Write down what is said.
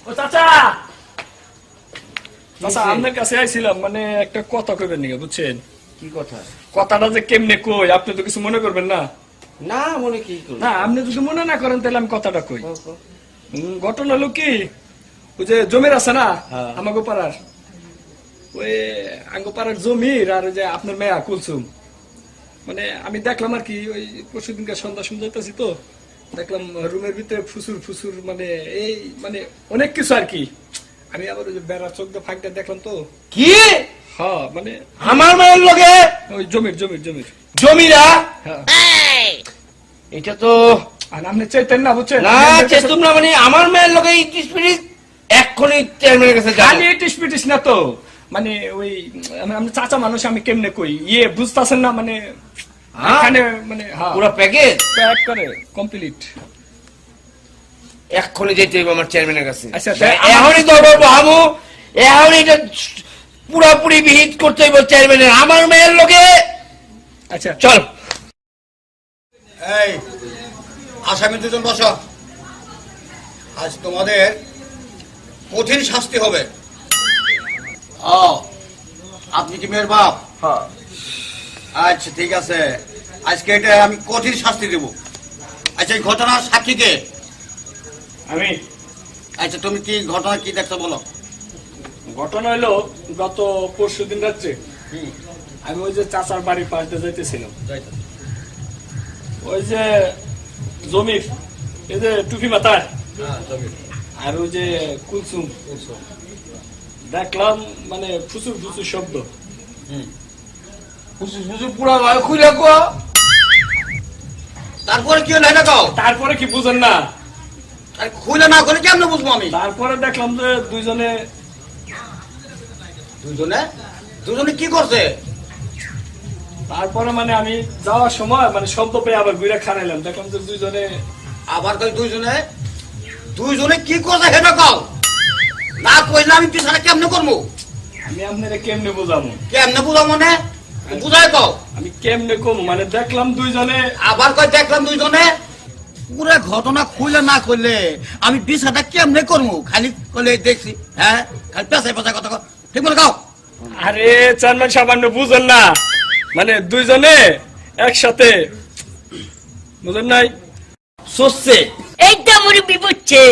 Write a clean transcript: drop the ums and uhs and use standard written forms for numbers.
ও চাচা চাচা আপনার কাছে আইছিলাম মানে একটা কথা কইবেন নাকি বুঝছেন? কি কথা? কথাটা যে কেমনে কই আপনি তো কিছু মনে করবেন না? না মনে কি করব? না আপনি যদি মনে না করেন তাহলে আমি কথাটা কই। ঘটনা হলো কি, ওই যে জমির আছে না আমাগো পাড়ার, ওই আঙ্গো পাড়ার জমির আর ওই যে আপনার মেয়া কুলসুম, মানে আমি দেখলাম আর কি ওই পরশুদিনকার সন্ধ্যা যাইতেছি তো দেখলাম রুমের ভিতরে ফুসুর ফুসুর মানে এই মানে অনেক কিছু আর কি। আমি আবার ওই যে বেড়া চোখ দিয়ে ফাঁকটা দেখলাম তো। কি? হ্যাঁ মানে আমার মায়ের লগে ওই জমির জমির জমির জমিরা? হ্যাঁ এটা তো আর আপনি চাইতেন না বুঝছেন? না চেতুম না, মানে আমার মায়ের লগে ইটিস পিটিস এক্ষুনি চেয়ারম্যানের কাছে যাবো। খালি ইটিস পিটিস না তো, মানে ওই আমি চাচা মানুষ আমি কেমনে কই ইয়ে বুঝতেছেন না মানে এখানে মানে হ্যাঁ পুরো প্যাকেজ প্যাক করে কমপ্লিট। এক্ষুনি যেতে হইব আমার চেয়ারম্যানের কাছে। আচ্ছা এখনই ধরবো আমু, এখনই এটা পুরাপুরি বিহিত করতে হইব চেয়ারম্যানের আমার মেয়ের লগে। আচ্ছা চল। এই আসামি দুজন বসো, আজ তোমাদের কঠিন শাস্তি হবে। ও আপনি কি মেয়ের বাপ? হ্যাঁ আচ্ছা ঠিক আছে, আজকে এটা আমি কঠিন শাস্তি দেব। আচ্ছা এই ঘটনার সাক্ষী কে? আমি। আচ্ছা তুমি কি ঘটনা কি দেখছো বলো। ঘটনা হলো গত পরশুদিন রাত্রে আমি ওই যে চাচার বাড়ির পাশ দিয়ে যাইতেছিলাম, ওই যে জমির এই যে টুপি মাথায় আর ওই যে কুলসুম দেখলাম মানে ফুসুর ফুসুর শব্দ। পুরা ভাই খুলে গো। তারপরে কি হলো এটা কও। তারপরে কি বুঝেন না? আরে খুলে না করে কেমনে বুঝবো আমি? তারপরে দেখলাম যে দুইজনে দুজনে কি করছে? তারপরে মানে আমি যাওয়ার সময় মানে শব্দ পেয়ে আবার ঘুরে খারাইলাম, দেখলাম যে দুইজনে আবার কই দুইজনে কি করছে সেটা কও। না কইলে আমি পিছনে কেমনে করবো? আমি আপনারা কেমনে বুঝাবো? কেমনে বুঝাবো মানে বুঝাই কও। আমি কেমনে কম মানে দেখলাম দুইজনে। আবার কই দেখলাম দুইজনে। পুরো ঘটনা খুলে না করলে আমি বিষয়টা কেমনে করবো? খালি কইলে দেখছি, হ্যাঁ খালি পেছাই পেছাই কথা কও। ঠিক মনে কও। আরে চেয়ারম্যান সামান্য বুঝেন না, মানে দুইজনে একসাথে বুঝেন নাই সচ্ছে এইটা মুরব্বি বুঝছে।